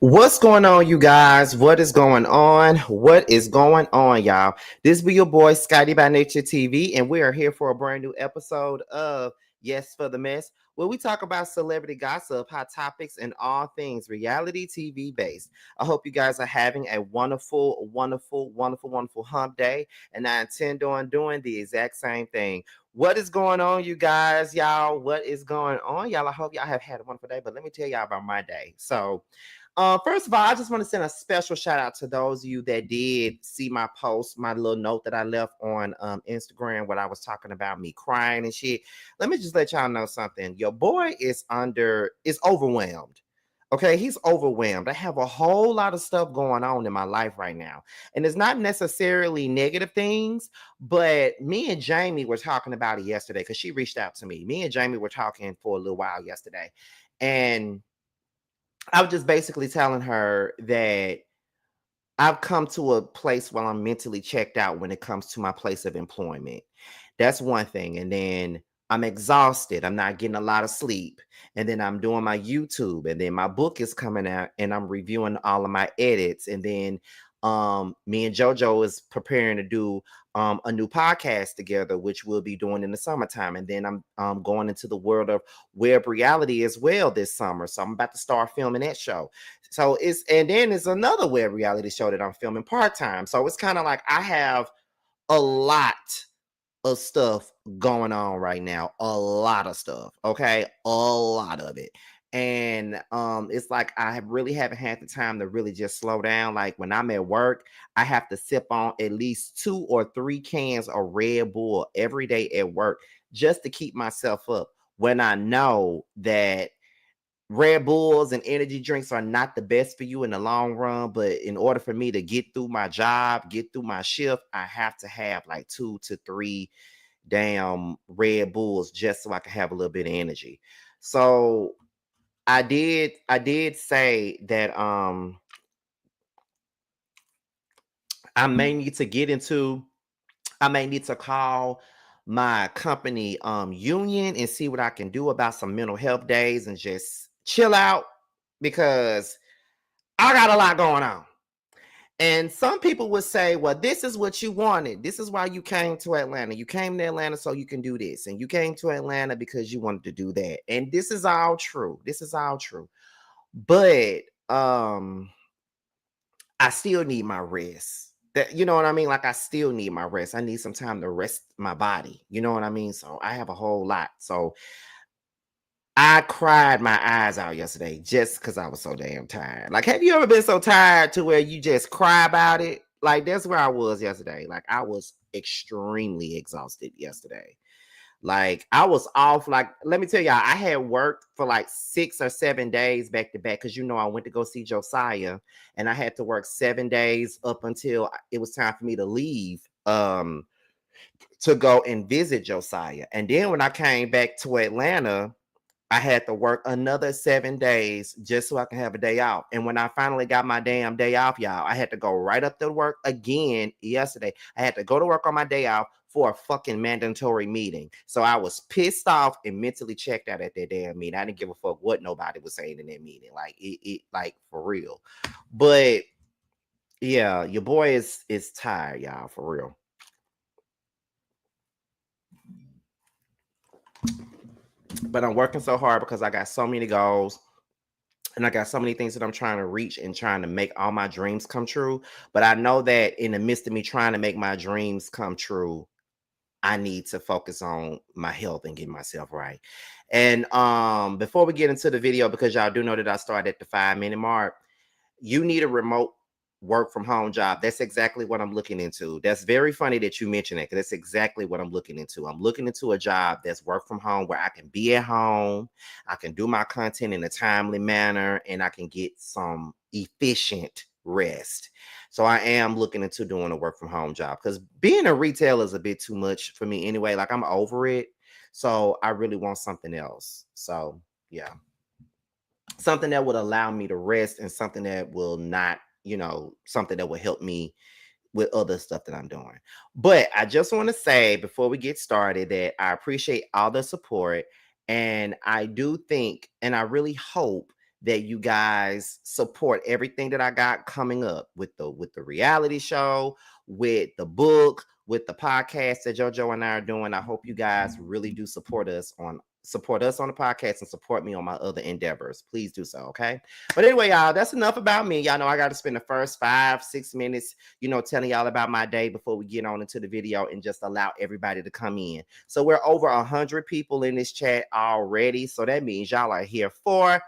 What's going on, you guys? What is going on? What is going on, y'all? This be your boy Scotty by Nature TV, and we are here for a brand new episode of Yes for the Mess, where we talk about celebrity gossip, hot topics, and all things reality TV based. I hope you guys are having a wonderful hump day, and I intend on doing the exact same thing. What is going on, you guys, y'all? What is going on, y'all? I hope y'all have had a wonderful day, but let me tell y'all about my day. First of all, I just want to send a special shout out to those of you that did see my post, my little note that I left on Instagram when I was talking about me crying and shit. Let me just let y'all know something. Your boy is overwhelmed. Okay, he's overwhelmed. I have a whole lot of stuff going on in my life right now. And it's not necessarily negative things, but me and Jamie were talking about it yesterday because she reached out to me. Me and Jamie were talking for a little while yesterday. And I was just basically telling her that I've come to a place where I'm mentally checked out when it comes to my place of employment. That's one thing. And then I'm exhausted. I'm not getting a lot of sleep. And then I'm doing my YouTube. And then my book is coming out and I'm reviewing all of my edits. And then me and JoJo is preparing to do a new podcast together, which we'll be doing in the summertime. And then I'm going into the world of web reality as well this summer. So I'm about to start filming that show. And then it's another web reality show that I'm filming part-time. So it's kind of like I have a lot of stuff going on right now. A lot of stuff. Okay. A lot of it. And it's like really haven't had the time to really just slow down. Like when I'm at work, I have to sip on at least 2 or 3 cans of Red Bull every day at work just to keep myself up. When I know that Red Bulls and energy drinks are not the best for you in the long run, but in order for me to get through my job, get through my shift, I have to have like 2 to 3 damn Red Bulls just so I can have a little bit of energy. So I did say that I may need to get into I may need to call my company union and see what I can do about some mental health days and just chill out because I got a lot going on. And some people would say, well, this is what you wanted. This is why you came to Atlanta. You came to Atlanta so you can do this. And you came to Atlanta because you wanted to do that. And this is all true. This is all true. But I still need my rest. You know what I mean? Like I still need my rest. I need some time to rest my body. You know what I mean? So I have a whole lot. So I cried my eyes out yesterday just because I was so damn tired. Like, have you ever been so tired to where you just cry about it? Like, that's where I was yesterday. Like, I was extremely exhausted yesterday. Like, I was off. Like, let me tell y'all, I had worked for like 6 or 7 days back to back because I went to go see Josiah and I had to work 7 days up until it was time for me to leave to go and visit Josiah. And then when I came back to Atlanta, I had to work another 7 days just so I can have a day off. And when I finally got my damn day off, y'all, I had to go right up to work again yesterday. I had to go to work on my day off for a fucking mandatory meeting. So I was pissed off and mentally checked out at that damn meeting. I didn't give a fuck what nobody was saying in that meeting. Like it like for real. But yeah, your boy is tired, y'all, for real. But I'm working so hard because I got so many goals and I got so many things that I'm trying to reach and trying to make all my dreams come true. But I know that in the midst of me trying to make my dreams come true, I need to focus on my health and get myself right. And before we get into the video, because y'all do know that I started at the 5-minute mark, you need a remote work from home job. That's exactly what I'm looking into. That's very funny that you mentioned it because that's exactly what I'm looking into. I'm looking into a job that's work from home where I can be at home, I can do my content in a timely manner, and I can get some efficient rest. So I am looking into doing a work from home job because being a retail is a bit too much for me anyway. Like I'm over it. So I really want something else. So yeah, something that would allow me to rest and something that will not, something that will help me with other stuff that I'm doing. But I just want to say before we get started that I appreciate all the support. And I do think, and I really hope that you guys support everything that I got coming up with the reality show, with the book, with the podcast that JoJo and I are doing. I hope you guys really do support us on the podcast and support me on my other endeavors. Please do so, okay? But anyway, y'all, that's enough about me. Y'all know I got to spend the first 5-6 minutes, telling y'all about my day before we get on into the video and just allow everybody to come in. So we're over 100 people in this chat already. So that means y'all are here for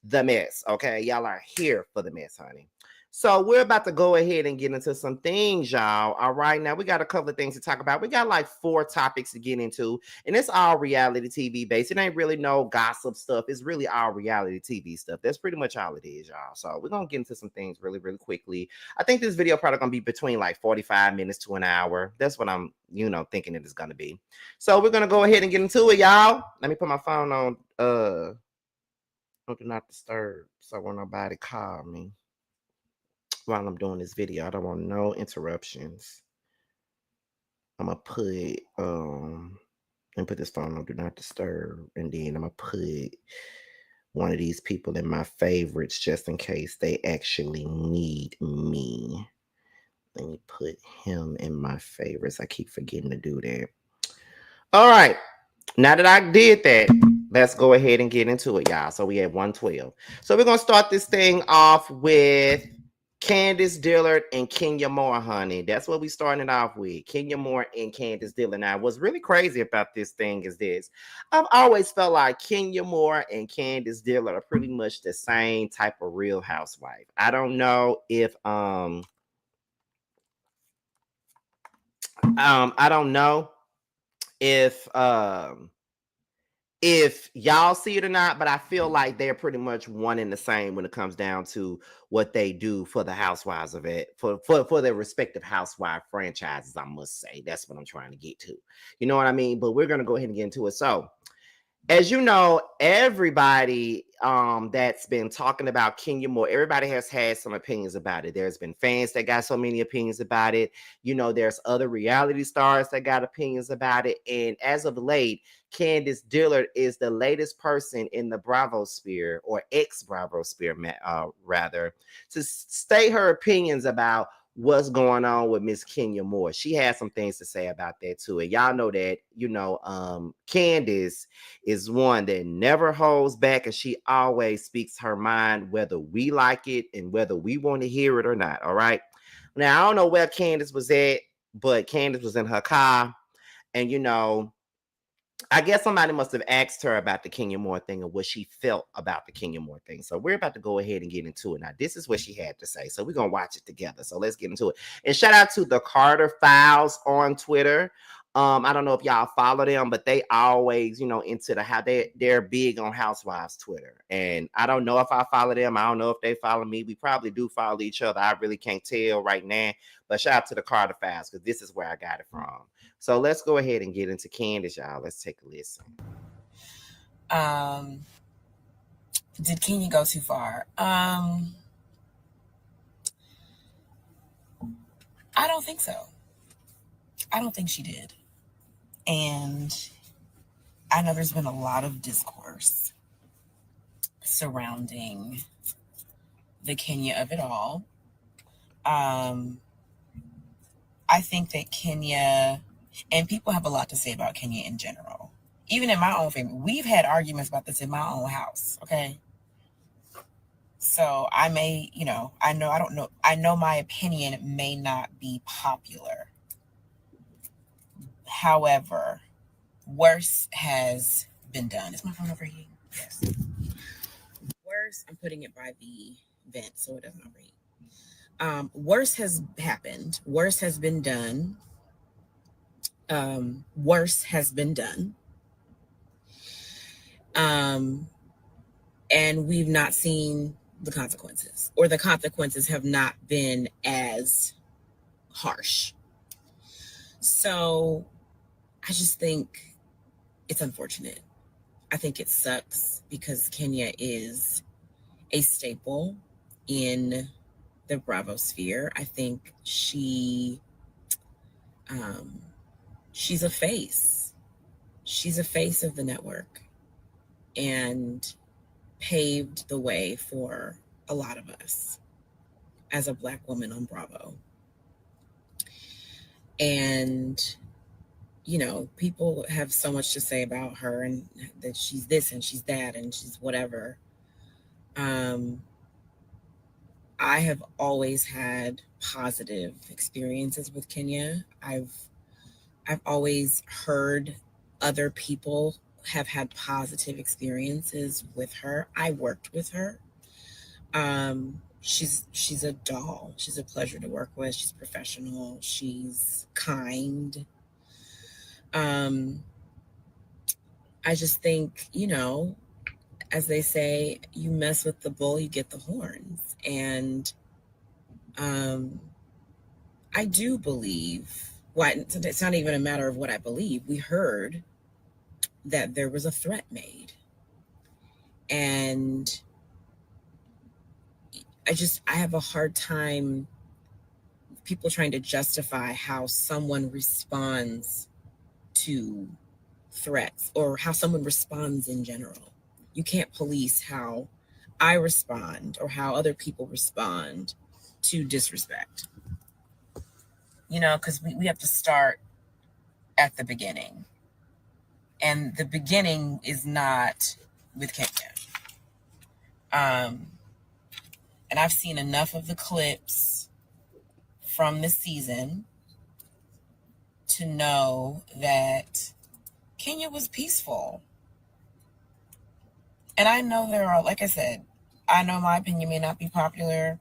the mess, okay? Y'all are here for the mess, honey. So we're about to go ahead and get into some things, y'all. All right, now we got a couple of things to talk about. We got like 4 topics to get into, and it's all reality TV based. It ain't really no gossip stuff. It's really all reality TV stuff. That's pretty much all it is, y'all. So we're gonna get into some things really, really quickly. I think this video probably gonna be between like 45 minutes to an hour. That's what I'm, thinking it is gonna be. So we're gonna go ahead and get into it, y'all. Let me put my phone on do not disturb, so when nobody call me while I'm doing this video. I don't want no interruptions. I'm gonna put and put this phone on do not disturb, and then I'm gonna put one of these people in my favorites just in case they actually need me. Let me put him in my favorites. I keep forgetting to do that. All right. Now that I did that, let's go ahead and get into it, y'all. So we had 112. So we're gonna start this thing off with Candiace Dillard and Kenya Moore, honey. That's what we starting it off with. Kenya Moore and Candiace Dillard. Now, what's really crazy about this thing is this. I've always felt like Kenya Moore and Candiace Dillard are pretty much the same type of real housewife. I don't know if I don't know if y'all see it or not, but I feel like they're pretty much one and the same when it comes down to what they do for the housewives of it, for their respective housewife franchises, I must say. That's what I'm trying to get to. You know what I mean? But we're going to go ahead and get into it. So, as you know, everybody that's been talking about Kenya Moore, everybody has had some opinions about it. There's been fans that got so many opinions about it. There's other reality stars that got opinions about it. And as of late, Candiace Dillard is the latest person in the Bravo sphere, or ex-Bravo sphere, rather, to state her opinions about what's going on with Miss Kenya Moore. She has some things to say about that too. And y'all know that, Candiace is one that never holds back, and she always speaks her mind, whether we like it and whether we want to hear it or not. All right. Now, I don't know where Candiace was at, but Candiace was in her car, and I guess somebody must have asked her about the Kenya Moore thing and what she felt about the Kenya Moore thing. So we're about to go ahead and get into it. Now, this is what she had to say. So we're going to watch it together. So let's get into it. And shout out to the Carter Files on Twitter. I don't know if y'all follow them, but they always, into how they're big on Housewives Twitter. And I don't know if I follow them. I don't know if they follow me. We probably do follow each other. I really can't tell right now. But shout out to the Carter Files, because this is where I got it from. So let's go ahead and get into Candiace, y'all. Let's take a listen. Did Kenya go too far? I don't think so. I don't think she did. And I know there's been a lot of discourse surrounding the Kenya of it all. I think that Kenya, and people have a lot to say about Kenya in general. Even in my own family, we've had arguments about this in my own house, okay? So I may, I know my opinion may not be popular. However, worse has been done. Is my phone overheating? Yes. Worse, I'm putting it by the vent so it doesn't overheat. Worse has happened. Worse has been done. Worse has been done. And we've not seen the consequences, or the consequences have not been as harsh. So I just think it's unfortunate. I think it sucks because Kenya is a staple in the Bravo sphere. I think she's a face. She's a face of the network. And paved the way for a lot of us as a Black woman on Bravo. And, people have so much to say about her and that she's this and she's that and she's whatever. I have always had positive experiences with Kenya. I've always heard other people have had positive experiences with her. I worked with her. She's a doll. She's a pleasure to work with. She's professional. She's kind. I just think, as they say, you mess with the bull, you get the horns. And I do believe, well, it's not even a matter of what I believe. We heard that there was a threat made. And I have a hard time people trying to justify how someone responds to threats or how someone responds in general. You can't police how I respond or how other people respond to disrespect. Because we have to start at the beginning. And the beginning is not with Kenya. And I've seen enough of the clips from this season to know that Kenya was peaceful. And I know there are, like I said, I know my opinion may not be popular.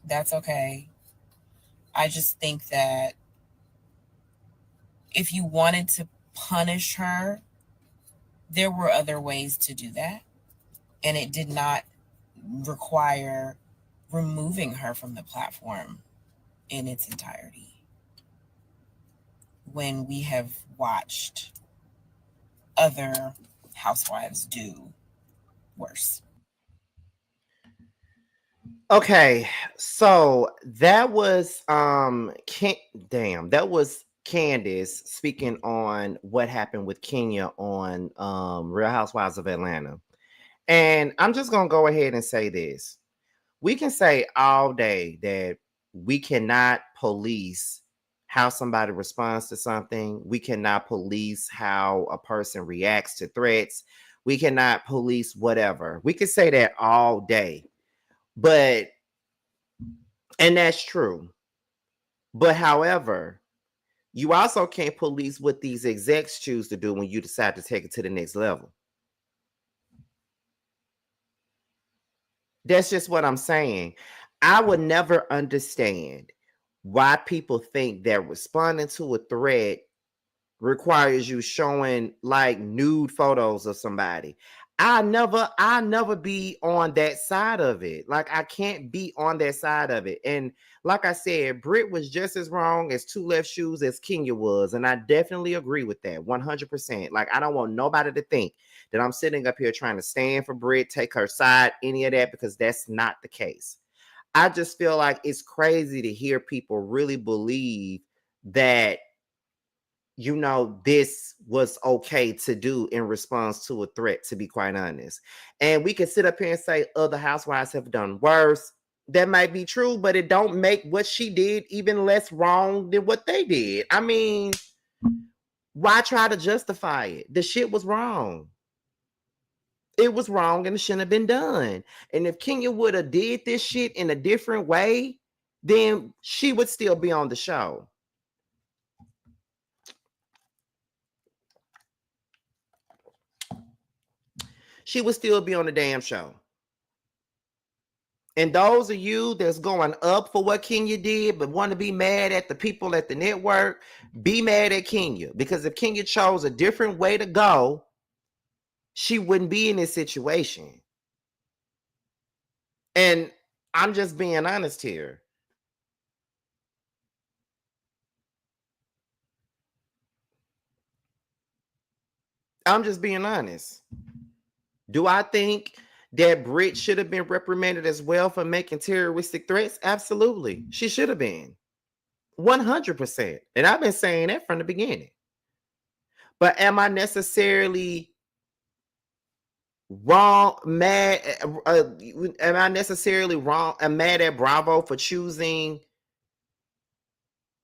That's okay. I just think that if you wanted to punish her, there were other ways to do that. And it did not require removing her from the platform in its entirety. When we have watched other housewives do worse. Okay, so that was that was Candice speaking on what happened with Kenya on Real Housewives of Atlanta. And I'm just gonna go ahead and say this. We can say all day that we cannot police how somebody responds to something. We cannot police how a person reacts to threats. We cannot police whatever. We can say that all day. But, and that's true. But however, you also can't police what these execs choose to do when you decide to take it to the next level. That's just what I'm saying. I would never understand why people think that responding to a threat requires you showing like nude photos of somebody. I never be on that side of it. Like I can't be on that side of it. And like I said, Britt was just as wrong as two left shoes as Kenya was. And I definitely agree with that 100%. Like I don't want nobody to think that I'm sitting up here trying to stand for Britt, take her side, any of that, because that's not the case. I just feel like it's crazy to hear people really believe that this was okay to do in response to a threat, to be quite honest. And we can sit up here and say other housewives have done worse. That might be true, but it don't make what she did even less wrong than what they did. I mean, why try to justify it? The shit was wrong. It was wrong and it shouldn't have been done. And if Kenya would have did this shit in a different way, then she would still be on the show. She would still be on the damn show. And those of you that's going up for what Kenya did, but want to be mad at the people at the network, be mad at Kenya. Because if Kenya chose a different way to go, she wouldn't be in this situation. And I'm just being honest here. I'm just being honest. Do I think that Britt should have been reprimanded as well for making terroristic threats? Absolutely. She should have been. 100%. And I've been saying that from the beginning. But am I necessarily wrong, mad. Am I necessarily wrong? I'm mad at Bravo for choosing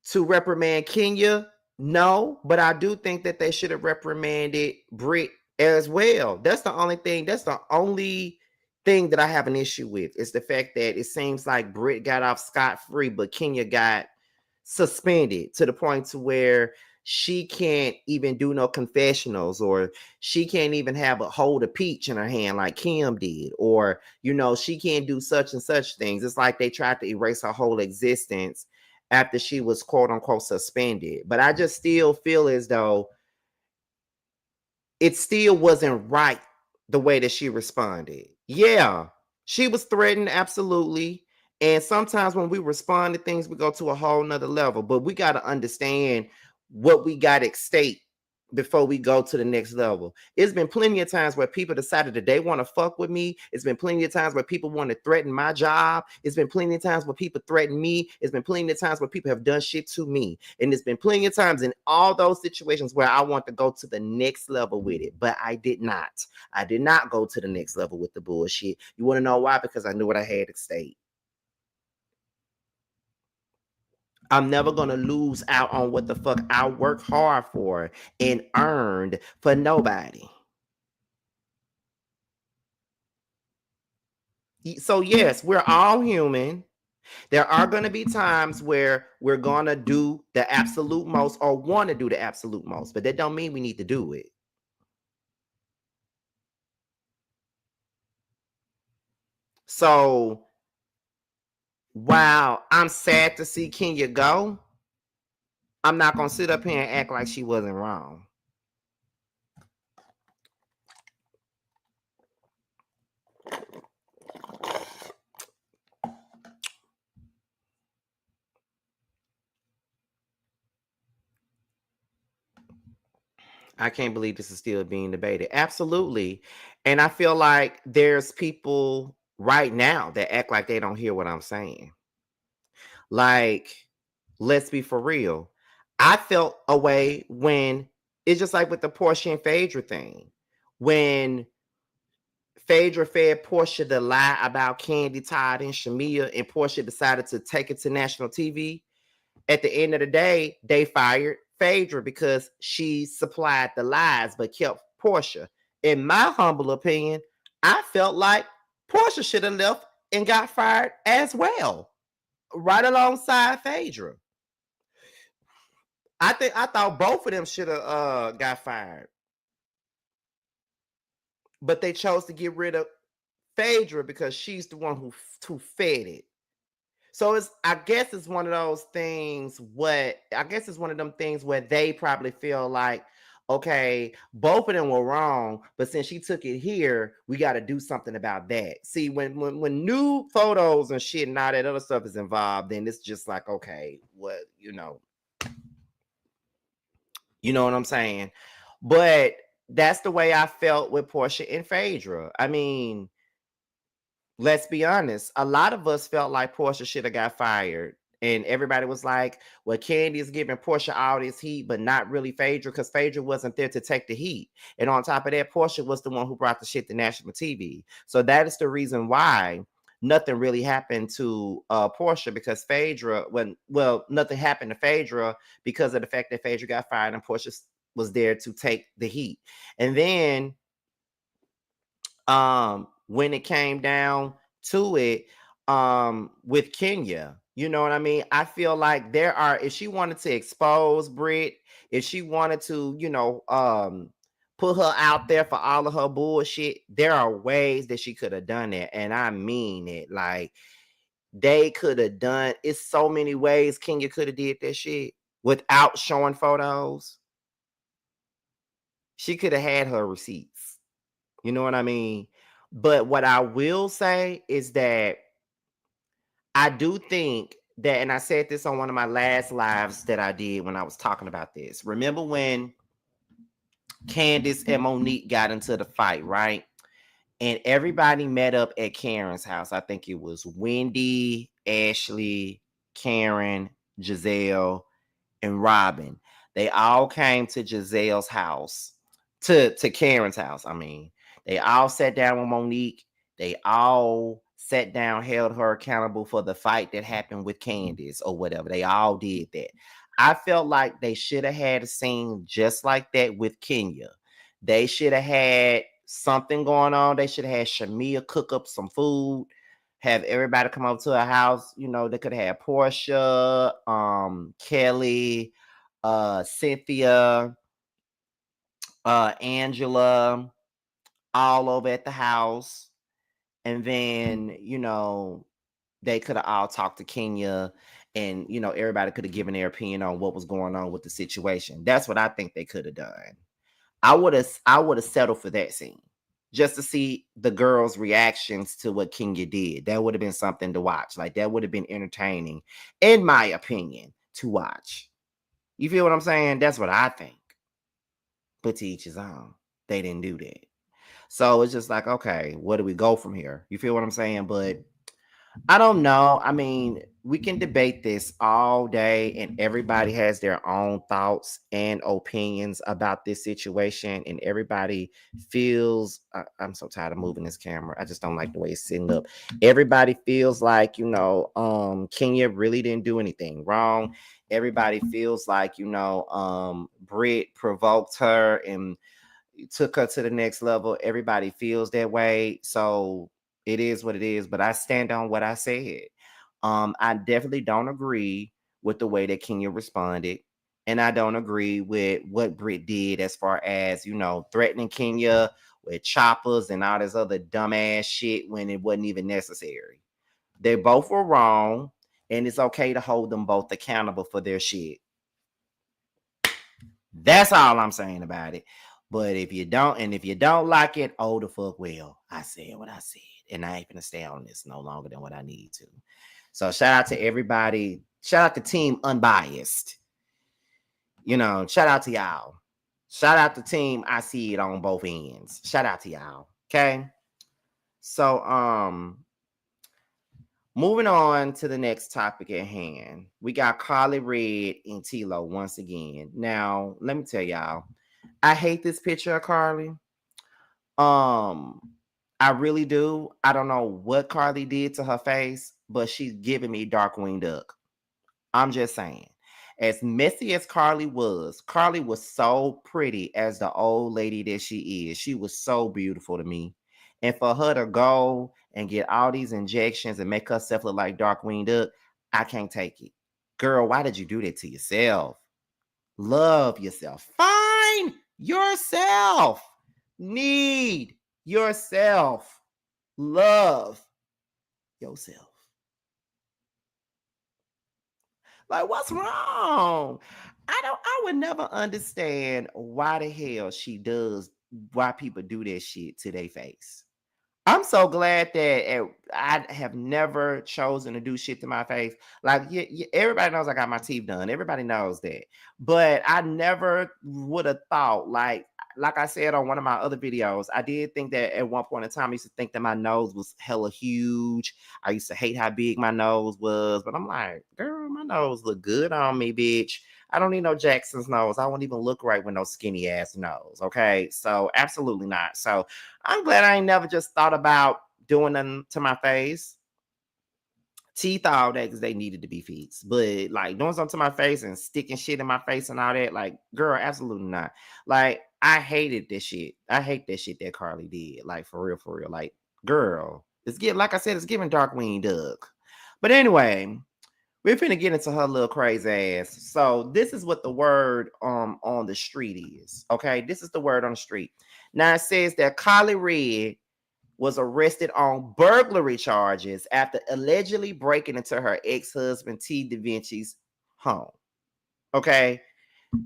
to reprimand Kenya. No, but I do think that they should have reprimanded Brit as well. That's the only thing. That's the only thing that I have an issue with is the fact that it seems like Brit got off scot-free, but Kenya got suspended to the point to where she can't even do no confessionals, or she can't even have a hold a peach in her hand like Kim did, or she can't do such and such things. It's like they tried to erase her whole existence after she was quote unquote suspended. But I just still feel as though it still wasn't right the way that she responded. Yeah, she was threatened, absolutely. And sometimes when we respond to things, we go to a whole nother level. But we got to understand what we got at stake before we go to the next level. It's been plenty of times where people decided that they want to fuck with me. It's been plenty of times where people want to threaten my job. It's been plenty of times where people threaten me. It's been plenty of times where people have done shit to me. And it's been plenty of times in all those situations where I want to go to the next level with it. But I did not. I did not go to the next level with the bullshit. You want to know why? Because I knew what I had at stake. I'm never going to lose out on what the fuck I worked hard for and earned for nobody. So, yes, we're all human. There are going to be times where we're going to do the absolute most or want to do the absolute most, but that don't mean we need to do it. So, while I'm sad to see Kenya go, I'm not going to sit up here and act like she wasn't wrong. I can't believe this is still being debated. Absolutely. And I feel like there's people right now that act like they don't hear what I'm saying. Like, let's be for real. I felt a way when it's just like with the Portia and Phaedra thing. When Phaedra fed Portia the lie about Candy, Todd, and Shamia, and Portia decided to take it to national TV, at the end of the day, they fired Phaedra because she supplied the lies but kept Portia. In my humble opinion, I felt like Portia should have left and got fired as well, right alongside Phaedra. I thought both of them should have got fired, but they chose to get rid of Phaedra because she's the one who fed it. So I guess it's one of those things. I guess it's one of them things where they probably feel like, okay, both of them were wrong, but since she took it here, we got to do something about that. See, when new photos and shit and all that other stuff is involved, then it's just like, okay, what you know what I'm saying? But that's the way I felt with Portia and Phaedra. I mean, let's be honest, a lot of us felt like Portia should have got fired. And everybody was like, well, Candy is giving Portia all this heat, but not really Phaedra, because Phaedra wasn't there to take the heat. And on top of that, Portia was the one who brought the shit to national TV. So that is the reason why nothing really happened to Portia, because Phaedra, nothing happened to Phaedra because of the fact that Phaedra got fired and Portia was there to take the heat. And then when it came down to it, with Kenya, you know what I mean? I feel like if she wanted to expose Brit, if she wanted to, put her out there for all of her bullshit, there are ways that she could have done that. And I mean it. Like, they could have done it's so many ways Kenya could have did that shit without showing photos. She could have had her receipts. You know what I mean? But what I will say is that I do think that, and I said this on one of my last lives that I did when I was talking about this. Remember when Candice and Monique got into the fight, right? And everybody met up at Karen's house. I think it was Wendy, Ashley, Karen, Giselle, and Robin. They all came to Giselle's house, to Karen's house. I mean, They all sat down with Monique. They all sat down, held her accountable for the fight that happened with Candiace or whatever. They all did that. I felt like they should have had a scene just like that with Kenya. They should have had something going on. They should have had Shamia cook up some food, have everybody come over to her house. You know, they could have had Portia, Kelly, Cynthia, Angela, all over at the house. And then, they could have all talked to Kenya, and, everybody could have given their opinion on what was going on with the situation. That's what I think they could have done. I would have settled for that scene just to see the girls' reactions to what Kenya did. That would have been something to watch. Like, that would have been entertaining, in my opinion, to watch. You feel what I'm saying? That's what I think. But to each his own. They didn't do that. So it's just like, okay, where do we go from here? You feel what I'm saying? But I don't know. I mean, we can debate this all day, and everybody has their own thoughts and opinions about this situation. And everybody feels, I'm so tired of moving this camera. I just don't like the way it's sitting up. Everybody feels like, Kenya really didn't do anything wrong. Everybody feels like, Britt provoked her and took her to the next level. Everybody feels that way. So it is what it is. But I stand on what I said. I definitely don't agree with the way that Kenya responded. And I don't agree with what Britt did as far as, threatening Kenya with choppers and all this other dumbass shit when it wasn't even necessary. They both were wrong. And it's okay to hold them both accountable for their shit. That's all I'm saying about it. But if you don't like it, oh the fuck well. I said what I said. And I ain't gonna stay on this no longer than what I need to. So shout out to everybody. Shout out to Team Unbiased. Shout out to y'all. Shout out to Team I See It on both ends. Shout out to y'all. Okay. So moving on to the next topic at hand. We got Karlie Redd and Tilo once again. Now, let me tell y'all, I hate this picture of Karlie. I really do. I don't know what Karlie did to her face, but she's giving me Darkwing Duck. I'm just saying. As messy as Karlie was so pretty as the old lady that she is. She was so beautiful to me. And for her to go and get all these injections and make herself look like Darkwing Duck, I can't take it. Girl, why did you do that to yourself? Love yourself. Find yourself. Need yourself. Love yourself. Like, what's wrong? I would never understand why the hell why people do that shit to their face. I'm so glad that I have never chosen to do shit to my face. Like, everybody knows I got my teeth done. Everybody knows that. But I never would have thought, like I said on one of my other videos, I did think that at one point in time, I used to think that my nose was hella huge. I used to hate how big my nose was. But I'm like, girl, my nose look good on me, bitch. I don't need no Jackson's nose. I won't even look right with no skinny ass nose. Okay. So absolutely not. So I'm glad I ain't never just thought about doing them to my face. Teeth all that because they needed to be fixed. But like doing something to my face and sticking shit in my face and all that, like, girl, absolutely not. Like, I hated this shit. I hate that shit that Karlie did. Like, for real, for real. Like, girl, like I said, it's giving Darkwing Duck. But anyway, we're finna get into her little crazy ass. So this is what the word on the street is. Okay, this is the word on the street. Now it says that Karlie Redd was arrested on burglary charges after allegedly breaking into her ex-husband T. DaVinci's home. Okay.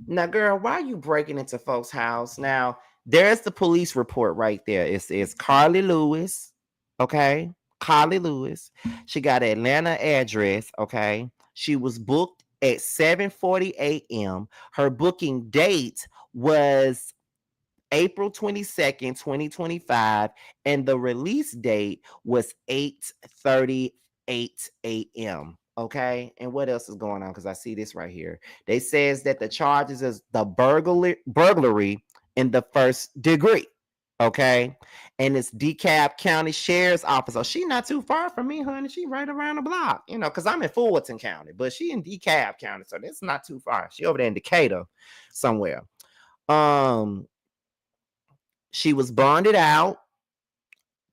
Now, girl, why are you breaking into folks' house? Now, there's the police report right there. It says Karlie Lewis. Okay. Karlie Lewis. She got an Atlanta address. Okay. She was booked at 7:40 a.m. Her booking date was April 22nd, 2025, and the release date was 8:38 a.m. Okay, and what else is going on? Because I see this right here. They says that the charges is the burglary in the first degree. Okay. And it's DeKalb County Sheriff's Office. So she not too far from me, honey. She right around the block, because I'm in Fulton County, but she in DeKalb County. So that's not too far. She over there in Decatur somewhere. Um, she was bonded out.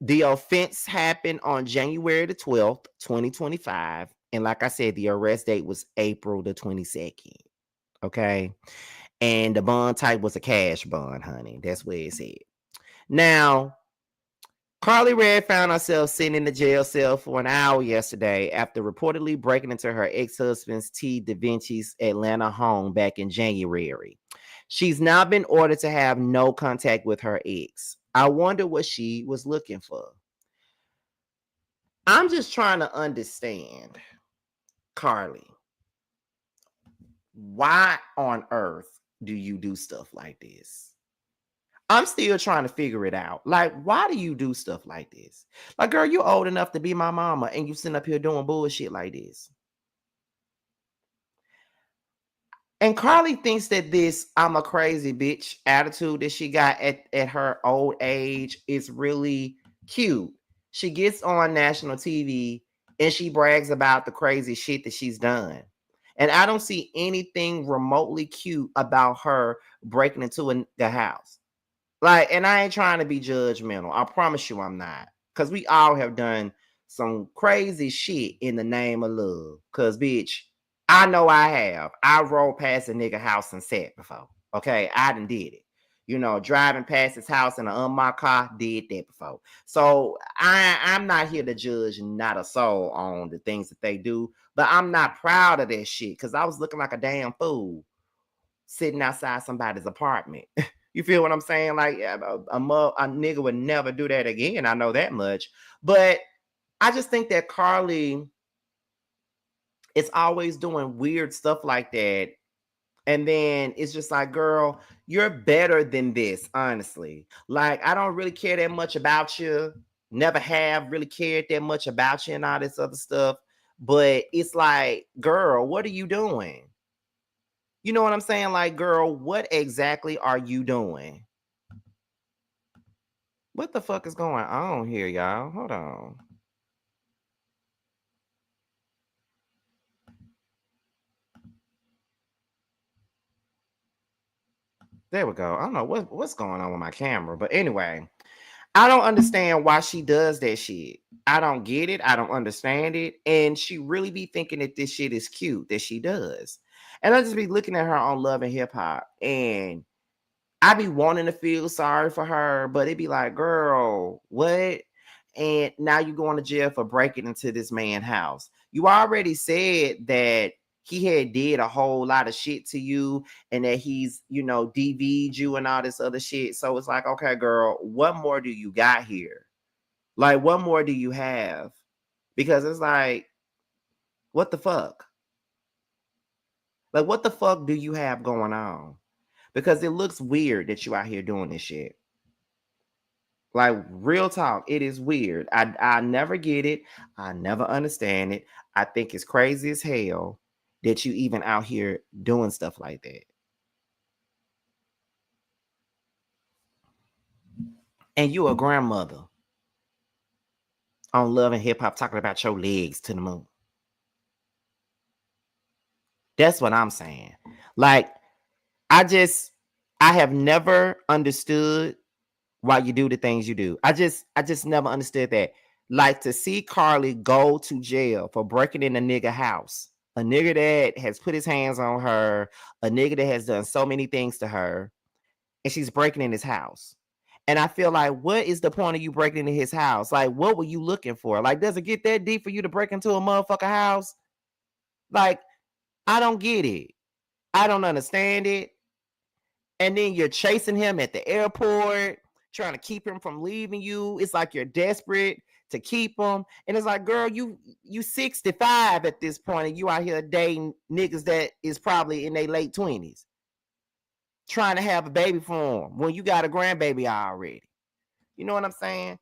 The offense happened on January the 12th, 2025. And like I said, the arrest date was April the 22nd. Okay. And the bond type was a cash bond, honey. That's where it said. Now, Karlie Redd found herself sitting in the jail cell for an hour yesterday after reportedly breaking into her ex-husband's T. Da Vinci's Atlanta home back in January. She's now been ordered to have no contact with her ex. I wonder what she was looking for. I'm just trying to understand, Karlie, why on earth do you do stuff like this? I'm still trying to figure it out. Like, why do you do stuff like this? Like, girl, you old enough to be my mama and you sitting up here doing bullshit like this. And Karlie thinks that this I'm a crazy bitch attitude that she got at her old age is really cute. She gets on national TV and she brags about the crazy shit that she's done. And I don't see anything remotely cute about her breaking into the house. Like, and I ain't trying to be judgmental. I promise you I'm not. Because we all have done some crazy shit in the name of love. Because, bitch, I know I have. I rolled past a nigga house and sat before. Okay, I done did it. Driving past his house in an unmarked car, did that before. So I'm not here to judge not a soul on the things that they do. But I'm not proud of that shit. Because I was looking like a damn fool sitting outside somebody's apartment. You feel what I'm saying? Like a nigga would never do that again. I know that much. But I just think that Karlie is always doing weird stuff like that. And then it's just like, girl, you're better than this, honestly. Like, I don't really care that much about you. Never have really cared that much about you and all this other stuff. But it's like, girl, what are you doing? You know what I'm saying? Like, girl, what exactly are you doing? What the fuck is going on here, y'all? Hold on. There we go. I don't know what's going on with my camera. But anyway, I don't understand why she does that shit. I don't get it. I don't understand it. And she really be thinking that this shit is cute that she does. And I just be looking at her on Love and Hip Hop. And I be wanting to feel sorry for her, but it be like, girl, what? And now you going to jail for breaking into this man's house. You already said that he had did a whole lot of shit to you and that he's, DV'd you and all this other shit. So it's like, okay, girl, what more do you got here? Like, what more do you have? Because it's like, what the fuck? Like, what the fuck do you have going on? Because it looks weird that you out here doing this shit. Like, real talk, it is weird. I never get it. I never understand it. I think it's crazy as hell that you even out here doing stuff like that. And you a grandmother on Love and Hip Hop talking about your legs to the moon. That's what I'm saying. Like, I have never understood why you do the things you do. I just never understood that. Like, to see Karlie go to jail for breaking in a nigga house, a nigga that has put his hands on her, a nigga that has done so many things to her, and she's breaking in his house. And I feel like, what is the point of you breaking into his house? Like, what were you looking for? Like, does it get that deep for you to break into a motherfucker house? Like, I don't get it. I don't understand it. And then you're chasing him at the airport, trying to keep him from leaving you. It's like you're desperate to keep him. And it's like, girl, you 65 at this point, and you out here dating niggas that is probably in their late 20s, trying to have a baby for him when you got a grandbaby already. You know what I'm saying?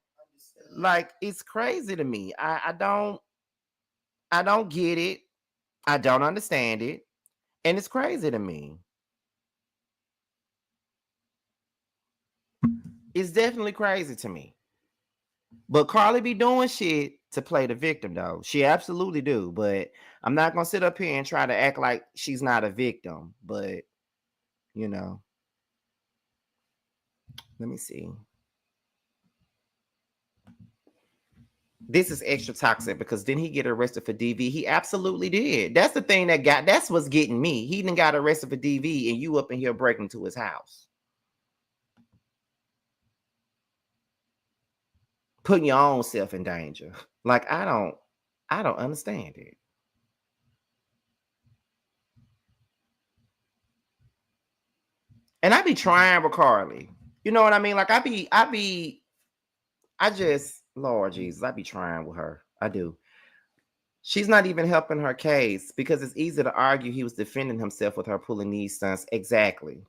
Like, it's crazy to me. I don't get it. I don't understand it. And it's crazy to me. It's definitely crazy to me. But Karlie be doing shit to play the victim, though. She absolutely do. But I'm not gonna sit up here and try to act like she's not a victim. But you know, let me see. This is extra toxic because didn't he get arrested for DV? He absolutely did. That's the thing that's what's getting me. He didn't got arrested for DV and you up in here breaking into his house. Putting your own self in danger. Like I don't understand it. And I be trying with Karlie. You know what I mean? Like I just, Lord Jesus, I be trying with her. I do. She's not even helping her case because it's easy to argue he was defending himself with her pulling these stunts. Exactly.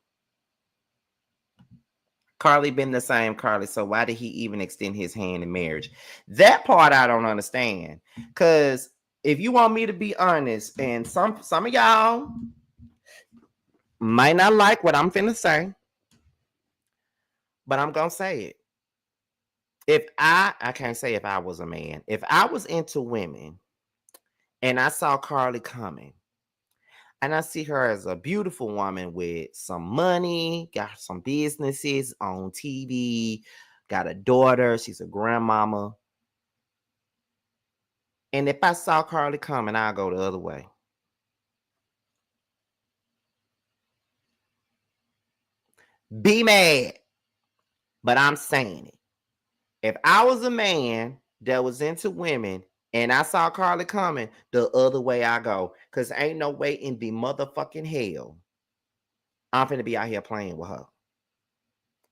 Karlie been the same Karlie, so why did he even extend his hand in marriage? That part I don't understand. Because if you want me to be honest, and some of y'all might not like what I'm finna say, but I'm gonna say it. If I can't say if I was a man, if I was into women and I saw Karlie coming, and I see her as a beautiful woman with some money, got some businesses on TV, got a daughter, she's a grandmama. And if I saw Karlie coming, I'll go the other way. Be mad. But I'm saying it. If I was a man that was into women and I saw Karlie coming, the other way I go. Because ain't no way in the motherfucking hell I'm finna be out here playing with her.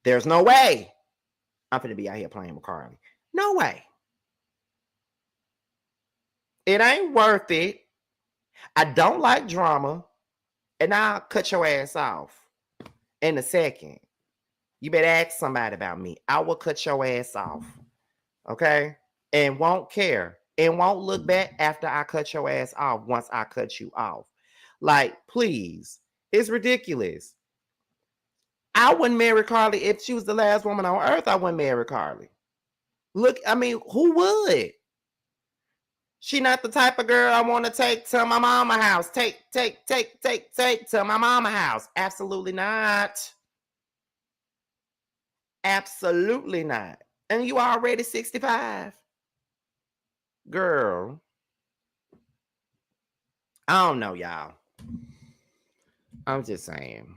There's no way I'm finna be out here playing with Karlie. No way. It ain't worth it. I don't like drama. And I'll cut your ass off in a second. You better ask somebody about me. I will cut your ass off. Okay? And won't care. And won't look back after I cut your ass off once I cut you off. Like, please. It's ridiculous. I wouldn't marry Karlie if she was the last woman on earth. I wouldn't marry Karlie. Look, I mean, who would? She not the type of girl I want to take to my mama house. Take to my mama house. Absolutely not. Absolutely not. And you already 65. Girl. I don't know, y'all. I'm just saying.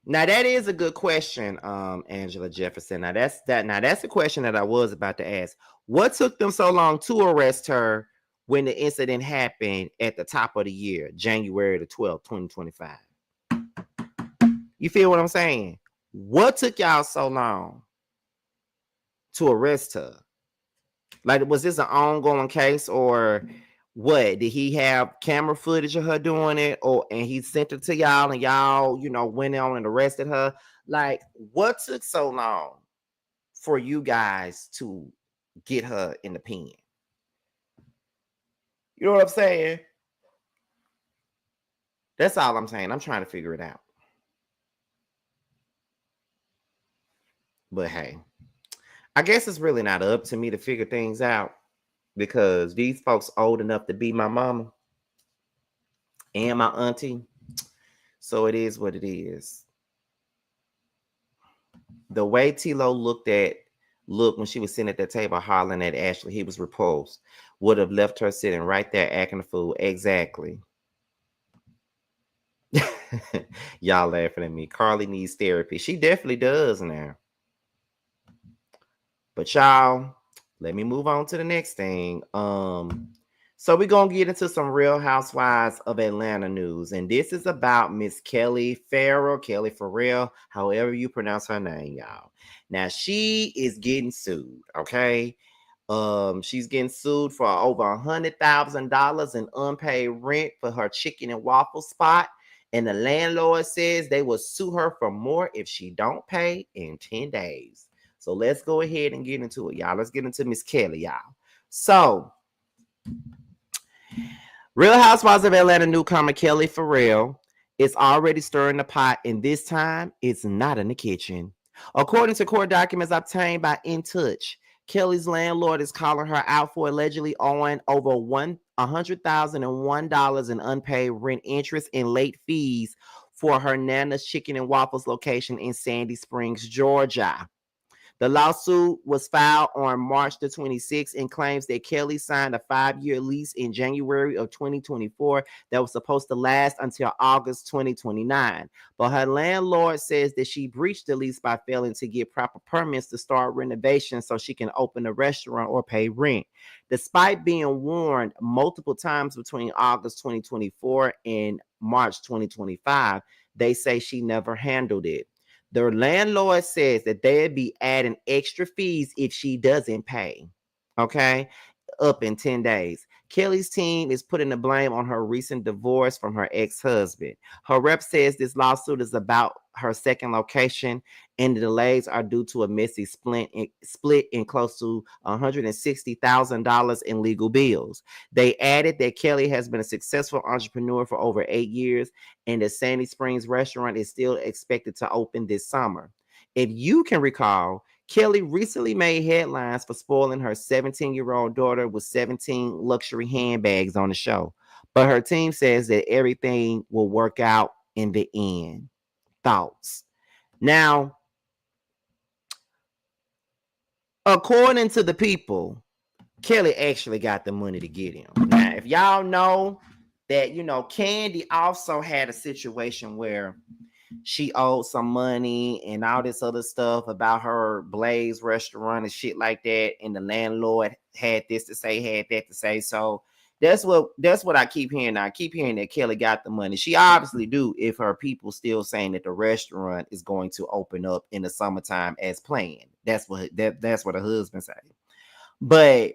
Now that is a good question, Angela Jefferson. Now that's a question that I was about to ask. What took them so long to arrest her when the incident happened at the top of the year, January the 12th, 2025? You feel what I'm saying? What took y'all so long to arrest her? Like, was this an ongoing case or what? Did he have camera footage of her doing it, and he sent it to y'all and y'all, went on and arrested her? Like, what took so long for you guys to get her in the pen? You know what I'm saying? That's all I'm saying. I'm trying to figure it out. But hey, I guess it's really not up to me to figure things out because these folks old enough to be my mama and my auntie. So it is what it is. The way T-Lo looked when she was sitting at that table hollering at Ashley, he was repulsed. Would have left her sitting right there acting a fool. Exactly. Y'all laughing at me. Karlie needs therapy. She definitely does now. But y'all, let me move on to the next thing. So we're going to get into some Real Housewives of Atlanta news. And this is about Miss Kelli Ferrell, however you pronounce her name, y'all. Now, she is getting sued, okay? She's getting sued for over $100,000 in unpaid rent for her chicken and waffle spot. And the landlord says they will sue her for more if she don't pay in 10 days. So let's go ahead and get into it, y'all. Let's get into Miss Kelli, y'all. So, Real Housewives of Atlanta newcomer Kelli Ferrell It's already stirring the pot, and this time it's not in the kitchen. According to court documents obtained by In Touch, Kelly's landlord is calling her out for allegedly owing over $100,001 in unpaid rent, interest, and late fees for her Nana's Chicken and Waffles location in Sandy Springs, Georgia. The lawsuit was filed on March the 26th and claims that Kelly signed a 5-year lease in January of 2024 that was supposed to last until August 2029. But her landlord says that she breached the lease by failing to get proper permits to start renovations so she can open a restaurant or pay rent. Despite being warned multiple times between August 2024 and March 2025, they say she never handled it. The landlord says that they'd be adding extra fees if she doesn't pay. Okay, up in 10 days. Kelly's team is putting the blame on her recent divorce from her ex-husband. Her rep says this lawsuit is about her second location, and the delays are due to a messy split in close to $160,000 in legal bills. They added that Kelly has been a successful entrepreneur for over 8 years, and the Sandy Springs restaurant is still expected to open this summer. If you can recall, Kelly recently made headlines for spoiling her 17-year-old daughter with 17 luxury handbags on the show. But her team says that everything will work out in the end. Thoughts? Now, according to the people, Kelly actually got the money to get him. Now, if y'all know that, Candy also had a situation where she owed some money and all this other stuff about her Blaze restaurant and shit like that. And the landlord had this to say, had that to say. So that's what I keep hearing. I keep hearing that Kelly got the money. She obviously do if her people still saying that the restaurant is going to open up in the summertime as planned. That's what her husband say. But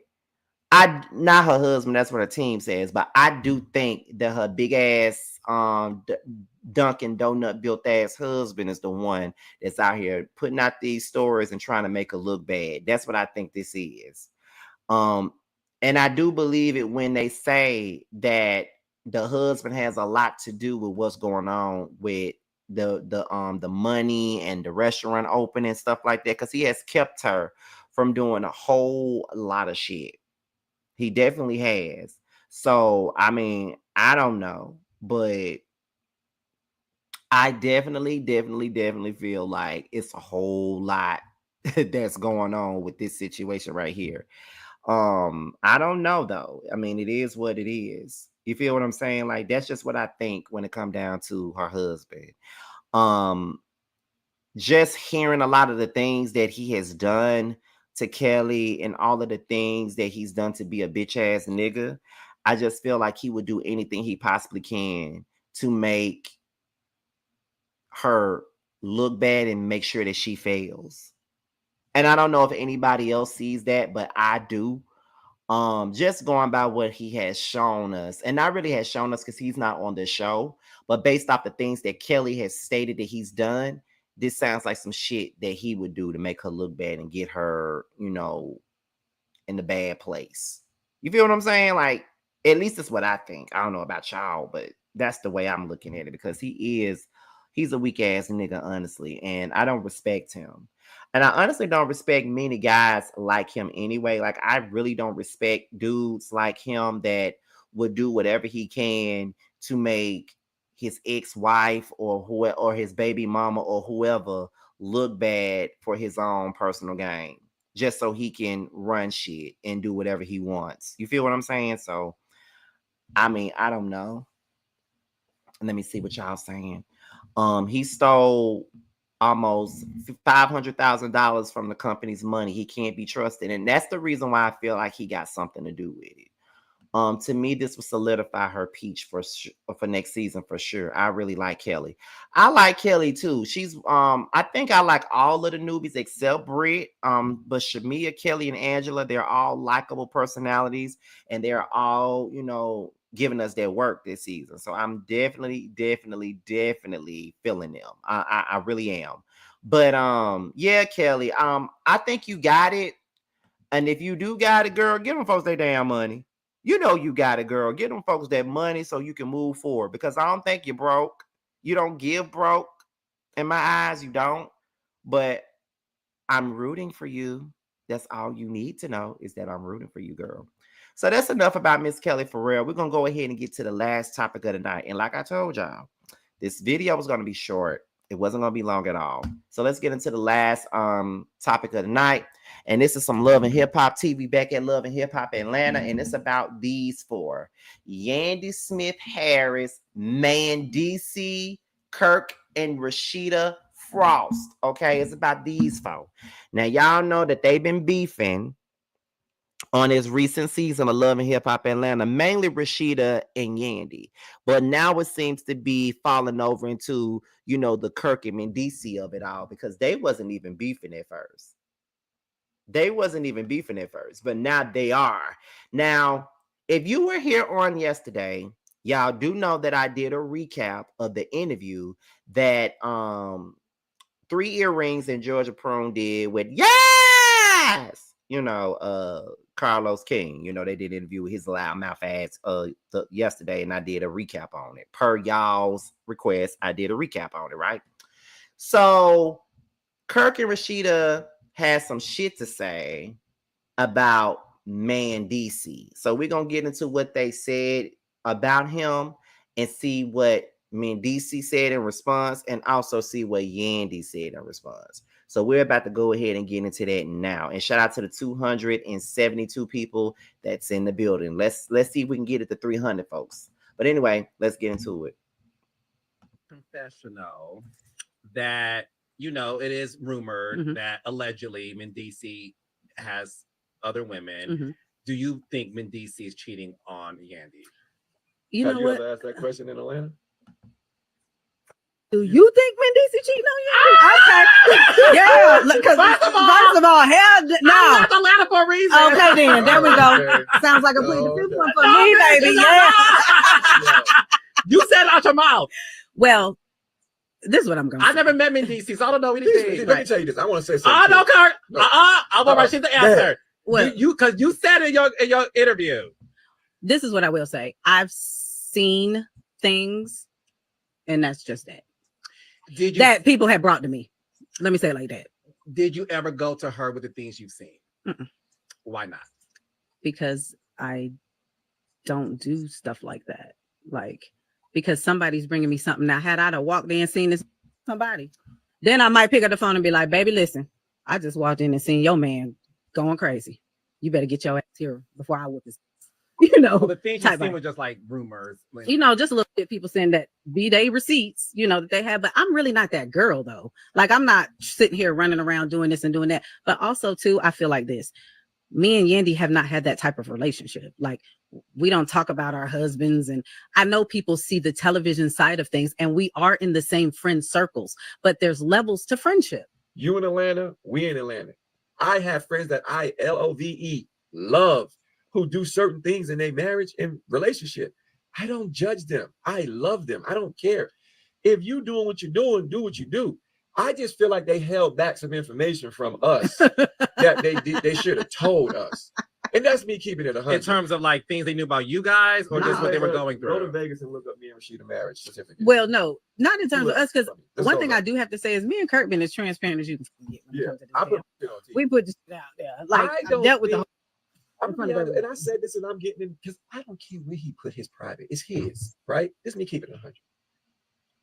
I not her husband, that's what her team says, but I do think that her big ass Dunkin' Donut built ass husband is the one that's out here putting out these stories and trying to make her look bad. That's what I think this is. Um, and I do believe it when they say that the husband has a lot to do with what's going on with the money and the restaurant open and stuff like that, because he has kept her from doing a whole lot of shit. He definitely has. So, I mean, I don't know, but I definitely feel like it's a whole lot that's going on with this situation right here. I don't know though. I mean, it is what it is. You feel what I'm saying? Like that's just what I think when it come down to her husband. Um, just hearing a lot of the things that he has done to Kelly and all of the things that he's done to be a bitch ass nigga, I just feel like he would do anything he possibly can to make her look bad and make sure that she fails. And I don't know if anybody else sees that, but I do. Just going by what he has shown us, and not really has shown us because he's not on the show, but based off the things that Kelly has stated that he's done, this sounds like some shit that he would do to make her look bad and get her, in the bad place. You feel what I'm saying? Like, at least that's what I think. I don't know about y'all, but that's the way I'm looking at it because he's a weak ass nigga, honestly, and I don't respect him. And I honestly don't respect many guys like him anyway. Like, I really don't respect dudes like him that would do whatever he can to make his ex-wife or his baby mama or whoever look bad for his own personal gain, just so he can run shit and do whatever he wants. You feel what I'm saying? So, I mean, I don't know. Let me see what y'all saying. He stole almost $500,000 from the company's money. He can't be trusted, and that's the reason why I feel like he got something to do with it. To me, this will solidify her peach for next season for sure. I really like Kelly. I like Kelly too. She's I think I like all of the newbies except Britt. But Shamia, Kelly, and Angela, they're all likable personalities, and they're all giving us their work this season. So I'm definitely feeling them. I really am. But yeah, Kelly. I think you got it. And if you do got it, girl, give them folks their damn money. You know you got it, girl. Get them folks that money so you can move forward because I don't think you're broke. You don't give broke. In my eyes, you don't. But I'm rooting for you. That's all you need to know is that I'm rooting for you, girl. So that's enough about Miss Kelli Ferrell. We're going to go ahead and get to the last topic of the night. And like I told y'all, this video was going to be short. It wasn't going to be long at all. So let's get into the last topic of the night. And this is some Love and Hip Hop TV back at Love and Hip Hop Atlanta. And it's about these four. Yandy Smith Harris, Candiace, Kirk, and Rasheeda Frost. Okay, it's about these four. Now, y'all know that they've been beefing on this recent season of Love and Hip Hop Atlanta, mainly Rasheeda and Yandy. But now it seems to be falling over into, the Kirk and Candiace of it all, because they wasn't even beefing at first. But now they are. Now, if you were here on yesterday, y'all do know that I did a recap of the interview that 3 Earrings and Georgia Prune did with Carlos King. They did an interview with his loudmouth ass yesterday, and I did a recap on it. Per y'all's request, I did a recap on it, right? So Kirk and Rasheeda had some shit to say about Candiace. So we're gonna get into what they said about him and see what Candiace said in response, and also see what Yandy said in response. So we're about to go ahead and get into that now. And shout out to the 272 people that's in the building. Let's see if we can get it to 300 folks. But anyway, let's get into it. Confessional that it is rumored that allegedly Candiace has other women. Do you think Candiace is cheating on Yandy? Have you ever asked that question in Atlanta? Do you think Candiace cheating on you? Okay. Yeah. Because first of all, hell no. I'm not Atlanta for a reason. Okay, then. There we go. Okay. Sounds like a please one for me, baby. Yeah. You said it out your mouth. Well, this is what I'm going to say. I never met Candiace, so I don't know anything. Let me tell you this. I want to say something. No, Kurt. I want Rasheeda to answer. Well, because you said in your interview. This is what I will say. I've seen things, and that's just that. That people have brought to me. Let me say it like that. Did you ever go to her with the things you've seen? Why not? Because I don't do stuff like that. Because somebody's bringing me something. Now, had I walked in and seen this somebody, then I might pick up the phone and be like, baby, listen, I just walked in and seen your man going crazy. You better get your ass here before I whip this. Well, the things you seen were just like rumors. Just a little bit people saying that B-Day receipts, that they have. But I'm really not that girl, though. I'm not sitting here running around doing this and doing that. But also, too, I feel like this. Me and Yandy have not had that type of relationship. We don't talk about our husbands. And I know people see the television side of things, and we are in the same friend circles. But there's levels to friendship. You in Atlanta, we in Atlanta. I have friends that I love, who do certain things in their marriage and relationship. I don't judge them. I love them. I don't care. If you doing what you're doing, do what you do. I just feel like they held back some information from us that they should have told us. And that's me keeping it 100. In terms of things they knew about you guys, or just what they were going through? Go to Vegas and look up me and Rasheeda marriage certificate. Well, no, not in terms of us, because one thing I do have to say is me and Kurt been as transparent as you can get. We put this out there. I dealt with the whole. And I said this, and I'm getting in because I don't care where he put his private. It's his, right? This me keeping it 100.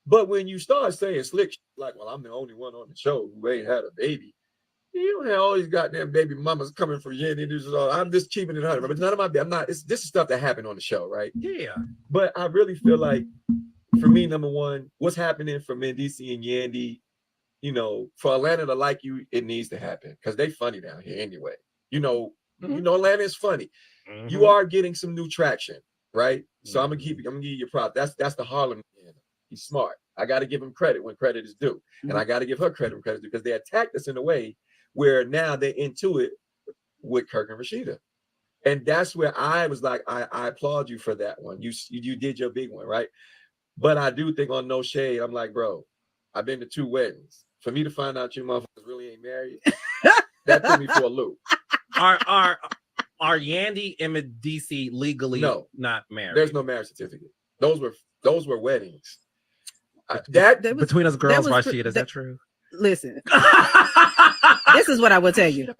But when you start saying slick well, I'm the only one on the show who ain't had a baby. You don't have all these goddamn baby mamas coming for Yandy. I'm just keeping it 100. But none of my, this is stuff that happened on the show, right? Yeah. But I really feel like, for me, number one, what's happening for Candiace and Yandy, for Atlanta to like you, it needs to happen because they funny down here anyway. Atlanta is funny. You are getting some new traction, right? So I'm gonna give you your prop. That's the Harlem. He's smart. I got to give him credit when credit is due, and I got to give her credit when credit is due because they attacked us in a way where now they're into it with Kirk and Rasheeda, and that's where I was like, I applaud you for that one. You did your big one, right? But I do think on No Shade, I'm like, bro, I've been to 2 weddings. For me to find out you motherfuckers really ain't married, that threw me for a loop. Are Yandy and Candiace legally not married? There's no marriage certificate. Those were weddings. That Between us girls, was- Rasheeda, is that true? Listen, this is what I will tell you.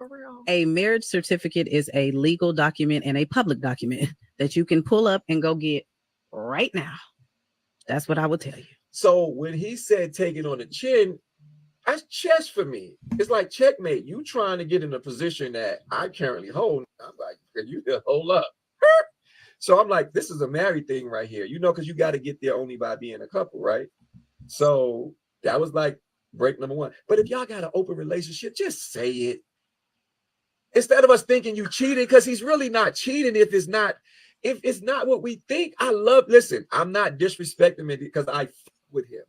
A marriage certificate is a legal document and a public document that you can pull up and go get right now. That's what I will tell you. So when he said take it on the chin, that's chess for me. It's like checkmate. You trying to get in a position that I currently hold. I'm like, you hold up. So I'm like, this is a married thing right here, you know, because you got to get there only by being a couple, right? So that was like break number one. But if y'all got an open relationship, just say it. Instead of us thinking you cheating, because he's really not cheating if it's not what we think. Listen, I'm not disrespecting him because I with him.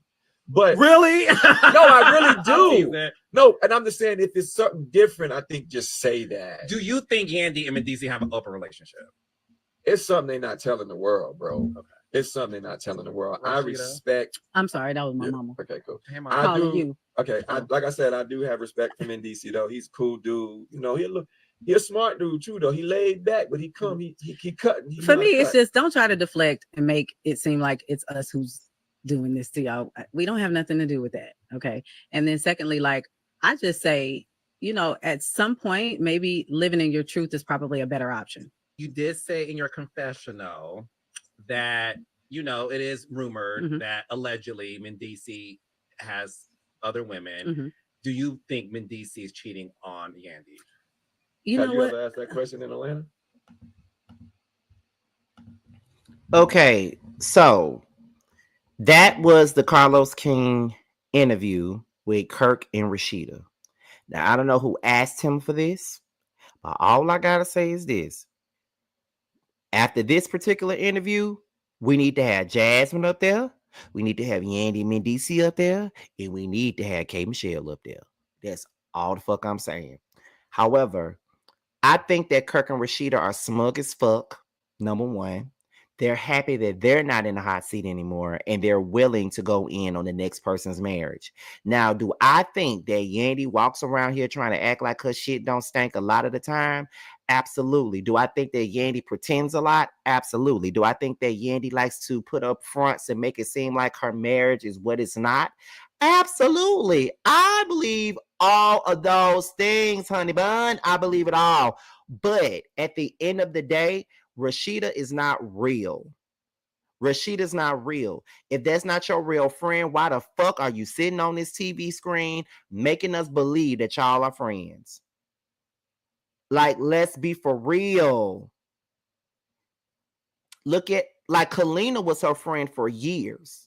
But really? No, I really do. No, and I'm just saying if it's something different, I think just say that. Do you think Yandy and Mendici have an open relationship? It's something they're not telling the world, bro. Okay. It's something they're not telling the world. Rasheeda? I respect. I'm sorry, that was my mama. Okay, cool. Hey, I Calling do. you. Okay, like I said, I do have respect for Mendici though. He's a cool dude. You know, he's a smart dude too though. He laid back, but he cutting. For me, it's just don't try to deflect and make it seem like it's us who's doing this to y'all. We don't have nothing to do with that. Okay. And then secondly, like I just say, you know, at some point, maybe living in your truth is probably a better option. You did say in your confessional that, you know, it is rumored that allegedly Mendici has other women. Do you think Mendici is cheating on Yandy? Have you ever asked that question in Atlanta? Okay, so that was the Carlos King interview with Kirk and Rasheeda. Now, I don't know who asked him for this, but all I gotta say is this. After this particular interview, we need to have Jasmine up there. We need to have Yandy Mendici up there. And we need to have K. Michelle up there. That's all the fuck I'm saying. However, I think that Kirk and Rasheeda are smug as fuck, number one. They're happy that they're not in the hot seat anymore and they're willing to go in on the next person's marriage. Now, do I think that Yandy walks around here trying to act like her shit don't stink a lot of the time? Absolutely. Do I think that Yandy pretends a lot? Absolutely. Do I think that Yandy likes to put up fronts and make it seem like her marriage is what it's not? Absolutely. I believe all of those things, honey bun. I believe it all. But at the end of the day, Rasheeda is not real. Rasheeda's not real. If that's not your real friend, why the fuck are you sitting on this TV screen making us believe that y'all are friends? Like, let's be for real. Look at, like, Kalina was her friend for years,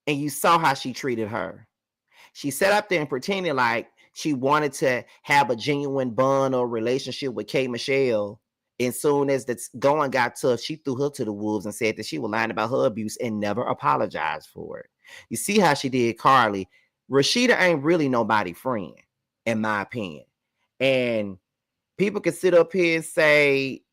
and you saw how she treated her. She sat up there and pretended like she wanted to have a genuine bond or relationship with K. Michelle. And soon as the going got tough, she threw her to the wolves and said that she was lying about her abuse and never apologized for it. You see how she did Karlie. Rasheeda ain't really nobody friend, in my opinion. And people can sit up here and say,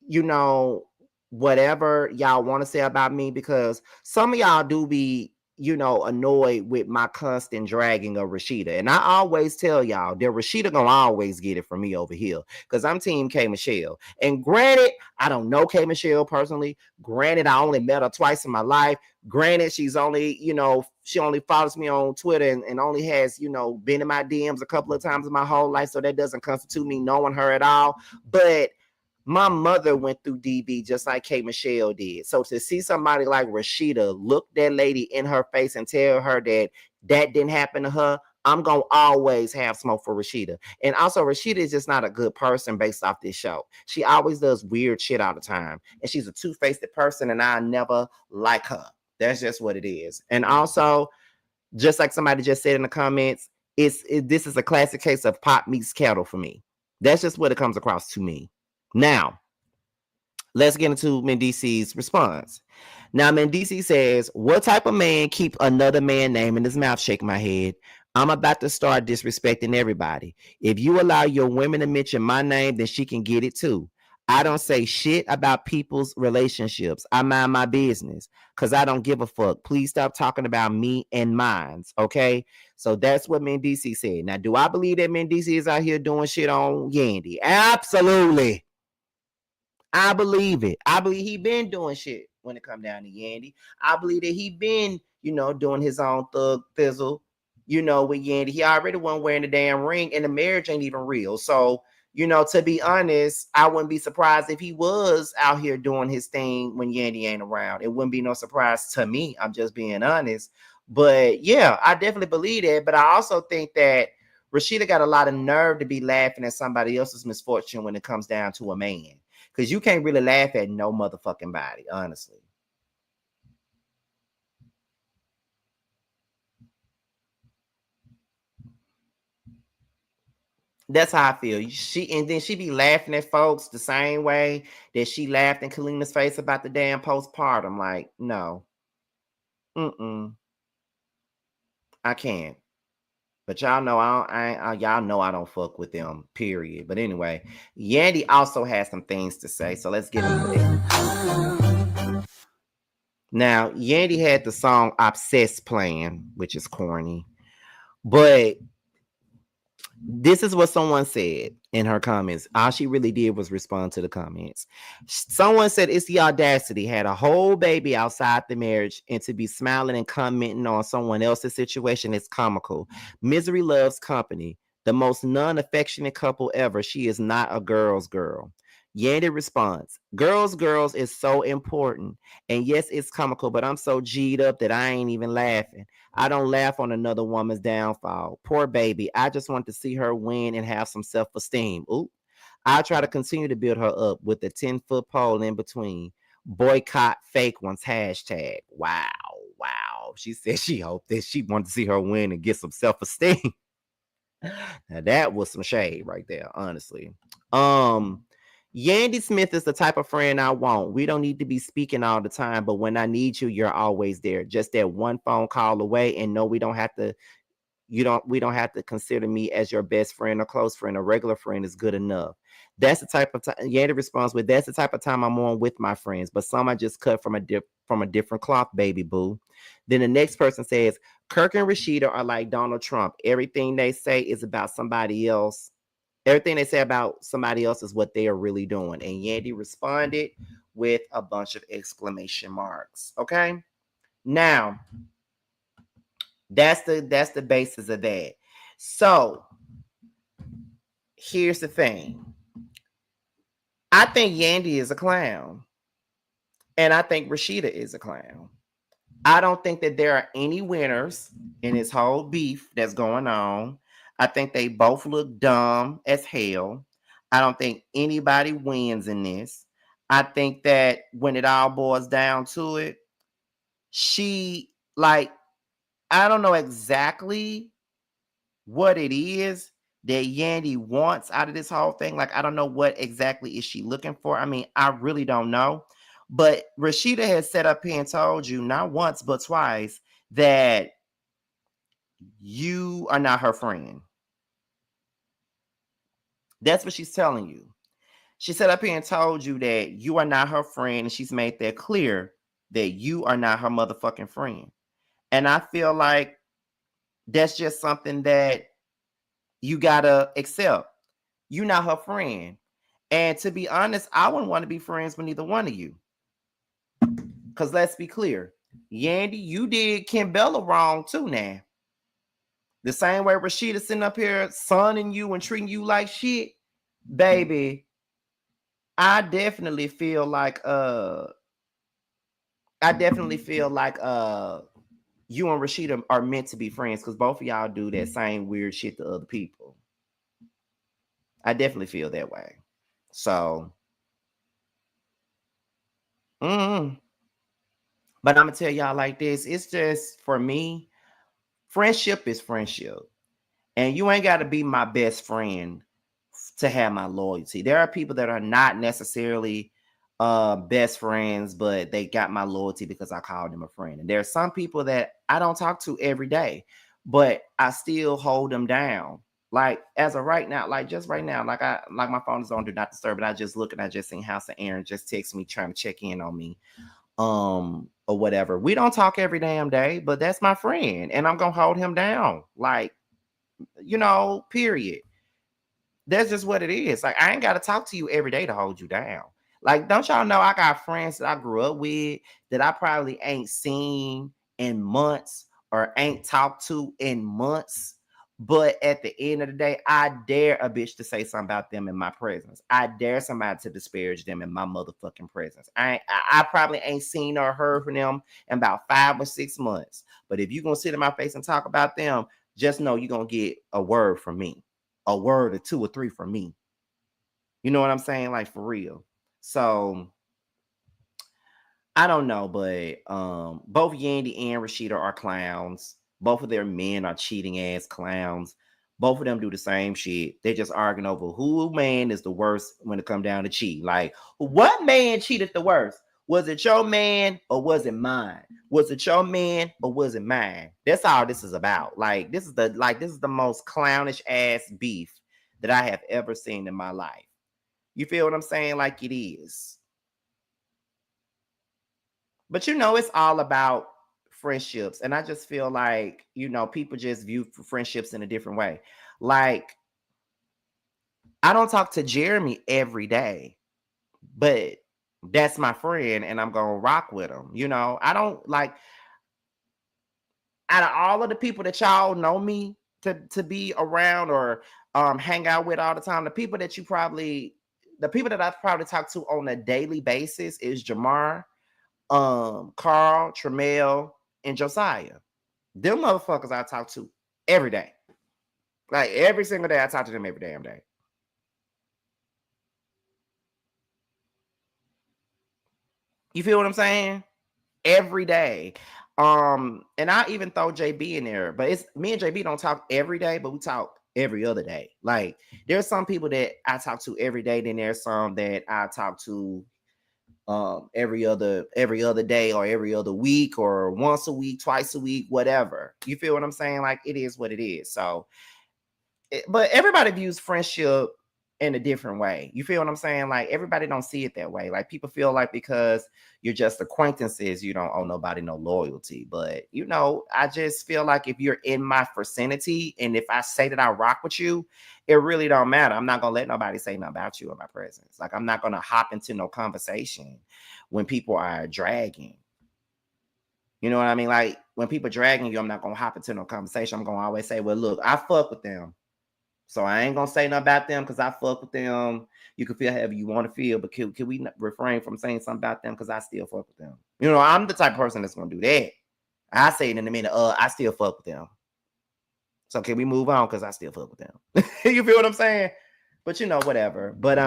you know, whatever y'all want to say about me, because some of y'all do be, you know, annoyed with my constant dragging of Rasheeda. And I always tell y'all that Rasheeda gonna always get it from me over here, because I'm team K. Michelle. And granted, I don't know K. Michelle personally. Granted, I only met her twice in my life. Granted, she's only, you know, she only follows me on Twitter and only has, you know, been in my DMs a couple of times in my whole life. So that doesn't constitute me knowing her at all. But my mother went through DB just like K. Michelle did. So to see somebody like Rasheeda look that lady in her face and tell her that that didn't happen to her, I'm going to always have smoke for Rasheeda. And also, Rasheeda is just not a good person based off this show. She always does weird shit all the time. And she's a two-faced person, and I never like her. That's just what it is. And also, just like somebody just said in the comments, this is a classic case of pot meets kettle for me. That's just what it comes across to me. Now, let's get into Mendici's response. Now, Mendici says, what type of man keep another man's name in his mouth? Shake my head. I'm about to start disrespecting everybody. If you allow your women to mention my name, then she can get it too. I don't say shit about people's relationships. I mind my business because I don't give a fuck. Please stop talking about me and mine. Okay? So that's what Mendici said. Now, do I believe that Mendici is out here doing shit on Yandy? Absolutely. I believe it. I believe he been doing shit when it come down to Yandy. I believe that he been, doing his own thug thizzle, with Yandy. He already wasn't wearing the damn ring, and the marriage ain't even real. So, to be honest, I wouldn't be surprised if he was out here doing his thing when Yandy ain't around. It wouldn't be no surprise to me. I'm just being honest. But yeah, I definitely believe that. But I also think that Rasheeda got a lot of nerve to be laughing at somebody else's misfortune when it comes down to a man. Because you can't really laugh at no motherfucking body, honestly. That's how I feel. And then she be laughing at folks the same way that she laughed in Kalina's face about the damn postpartum. Like, no. I can't. But y'all know y'all know I don't fuck with them, period. But anyway, Yandy also has some things to say, so let's get into that. Now, Yandy had the song Obsessed playing, which is corny. But this is what someone said in her comments. All she really did was respond to the comments. Someone said it's the audacity, had a whole baby outside the marriage, and to be smiling and commenting on someone else's situation is comical. Misery loves company. The most non-affectionate couple ever. She is not a girl's girl. Yandy responds, girls is so important. And yes, it's comical, but I'm so G'd up that I ain't even laughing. I don't laugh on another woman's downfall. Poor baby. I just want to see her win and have some self-esteem. Ooh. I try to continue to build her up with a 10-foot pole in between. Boycott fake ones. Hashtag. Wow. She said she hoped that she wanted to see her win and get some self-esteem. Now that was some shade right there, honestly. Yandy Smith is the type of friend I want. We don't need to be speaking all the time, but when I need you, you're always there. Just that one phone call away. And no, we don't have to consider me as your best friend or close friend. A regular friend is good enough. That's the type of time Yandy responds with. That's the type of time I'm on with my friends, but some I just cut from a different cloth, baby boo. Then the next person says, Kirk and Rasheeda are like Donald Trump. Everything they say is about somebody else. Everything they say about somebody else is what they are really doing. And Yandy responded with a bunch of exclamation marks. Okay. Now, that's the basis of that. So here's the thing. I think Yandy is a clown. And I think Rasheeda is a clown. I don't think that there are any winners in this whole beef that's going on. I think they both look dumb as hell. I don't think anybody wins in this. I think that when it all boils down to it, I don't know exactly what it is that Yandy wants out of this whole thing. Like, I don't know what exactly is she looking for. I mean, I really don't know. But Rasheeda has set up here and told you not once, but twice that you are not her friend. That's what she's telling you. She set up here and told you that you are not her friend, and she's made that clear that you are not her motherfucking friend. And I feel like that's just something that you gotta accept. You're not her friend. And to be honest, I wouldn't want to be friends with neither one of you. Because let's be clear, Yandy, you did Kimbella wrong too now. The same way Rasheeda sitting up here sunning you and treating you like shit, baby. I definitely feel like you and Rasheeda are meant to be friends because both of y'all do that same weird shit to other people. I definitely feel that way. So, but I'm gonna tell y'all like this. It's just, for me, friendship is friendship. And you ain't got to be my best friend to have my loyalty. There are people that are not necessarily best friends, but they got my loyalty because I called them a friend. And there are some people that I don't talk to every day, but I still hold them down. Like as of right now, like just right now, like my phone is on do not disturb, but I just look and I just seen House of Aaron just text me trying to check in on me. Or whatever. We don't talk every damn day, but that's my friend, and I'm gonna hold him down. Like, period. That's just what it is. Like, I ain't got to talk to you every day to hold you down. Like, don't y'all know I got friends that I grew up with that I probably ain't seen in months or ain't talked to in months. But at the end of the day, I dare a bitch to say something about them in my presence. I dare somebody to disparage them in my motherfucking presence. I probably ain't seen or heard from them in about 5 or 6 months. But if you're going to sit in my face and talk about them, just know you're going to get a word from me. A word or 2 or 3 from me. You know what I'm saying? Like, for real. So, I don't know, but both Yandy and Rasheeda are clowns. Both of their men are cheating ass clowns. Both of them do the same shit. They're just arguing over who man is the worst when it comes down to cheat. Like, what man cheated the worst? Was it your man or was it mine? Was it your man or was it mine? That's all this is about. Like, this is the most clownish ass beef that I have ever seen in my life. You feel what I'm saying? Like, it is. But you know, it's all about friendships. And I just feel like, you know, people just view friendships in a different way. Like, I don't talk to Jeremy every day, but that's my friend and I'm going to rock with him. You know, I don't like, out of all of the people that y'all know me to be around or hang out with all the time, the people that I've probably talked to on a daily basis is Jamar, Carl, Tremel, and Josiah. Them motherfuckers I talk to every day. Like, every single day I talk to them every damn day. You feel what I'm saying? Every day. And I even throw JB in there, but it's me and JB don't talk every day, but we talk every other day. Like, there's some people that I talk to every day, then there's some that I talk to every other day or every other week or once a week, twice a week, whatever. You feel what I'm saying? Like, it is what it is. So, but everybody views friendship in a different way. You feel what I'm saying? Like, everybody don't see it that way. Like, people feel like because you're just acquaintances, you don't owe nobody no loyalty. But, you know, I just feel like if you're in my vicinity and if I say that I rock with you, it really don't matter. I'm not going to let nobody say nothing about you in my presence. Like, I'm not going to hop into no conversation when people are dragging. You know what I mean? Like, when people dragging you, I'm not going to hop into no conversation. I'm going to always say, well, look, I fuck with them. So I ain't going to say nothing about them because I fuck with them. You can feel however you want to feel, but can we refrain from saying something about them because I still fuck with them? You know, I'm the type of person that's going to do that. I say it in a minute, I still fuck with them. So can we move on because I still fuck with them? You feel what I'm saying? But, you know, whatever. But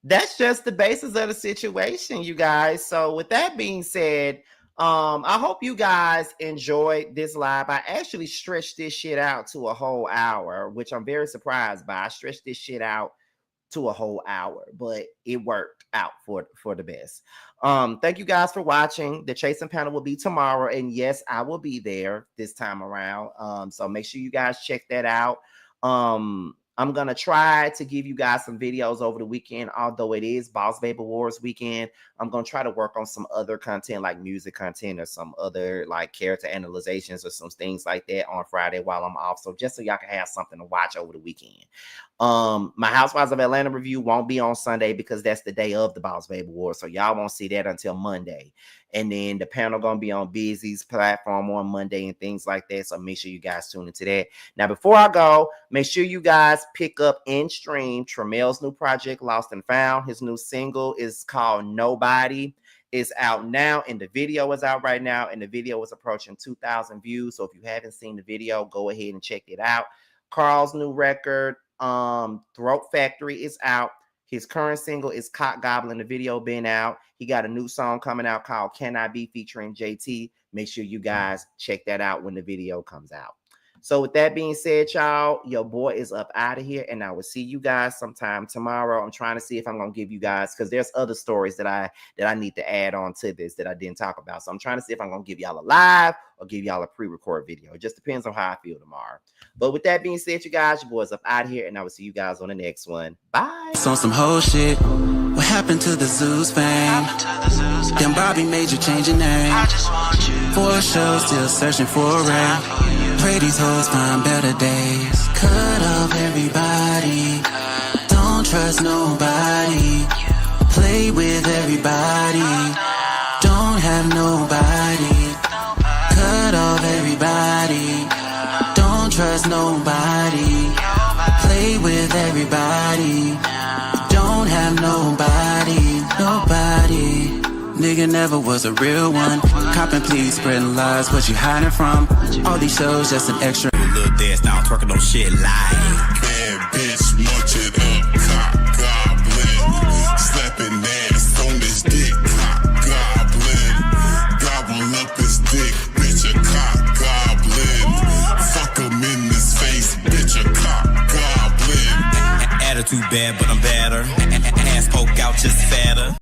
that's just the basis of the situation, you guys. So with that being said, I hope you guys enjoyed this live. I actually stretched this shit out to a whole hour, which I'm very surprised by. I stretched this shit out to a whole hour, but it worked out for the best. Thank you guys for watching. The Chasing panel will be tomorrow, and yes, I will be there this time around. So make sure you guys check that out. I'm going to try to give you guys some videos over the weekend, although it is Boss Baby Wars weekend. I'm going to try to work on some other content like music content or some other like character analyzations or some things like that on Friday while I'm off. So just so y'all can have something to watch over the weekend. My Housewives of Atlanta review won't be on Sunday because that's the day of the Boss Baby Wars. So y'all won't see that until Monday. And then the panel going to be on Busy's platform on Monday and things like that. So make sure you guys tune into that. Now, before I go, make sure you guys pick up and stream Tremel's new project, Lost and Found. His new single is called Nobody. It's out now, and the video is out right now, and the video is approaching 2,000 views. So if you haven't seen the video, go ahead and check it out. Carl's new record, Throat Factory, is out. His current single is Cock Goblin. The video been out. He got a new song coming out called Can I Be featuring JT. Make sure you guys check that out when the video comes out. So with that being said, y'all, your boy is up out of here, and I will see you guys sometime tomorrow. I'm trying to see if I'm going to give you guys, because there's other stories that I need to add on to this that I didn't talk about. So I'm trying to see if I'm going to give y'all a live or give y'all a pre-record video. It just depends on how I feel tomorrow. But with that being said, you guys, your boy's up out of here, and I will see you guys on the next one. Bye. It's on some whole shit. What happened to the Zeus fame? Then Bobby made you change your name. For a show, still searching for a ring. Pray these hoes find better days. Cut off everybody. Don't trust nobody. Play with everybody. Don't have nobody. nigga never was a real one. Copping, please, spreading lies, what you hiding from? All these shows just an extra. Little dance now, twerking on shit live. Bad bitch, munch it up, cock goblin. Slapping ass on this dick, cock goblin. Gobble up his dick, bitch, a cock goblin. Fuck him in his face, bitch, a cock goblin. Attitude bad, but I'm better. Ass poke out just fatter.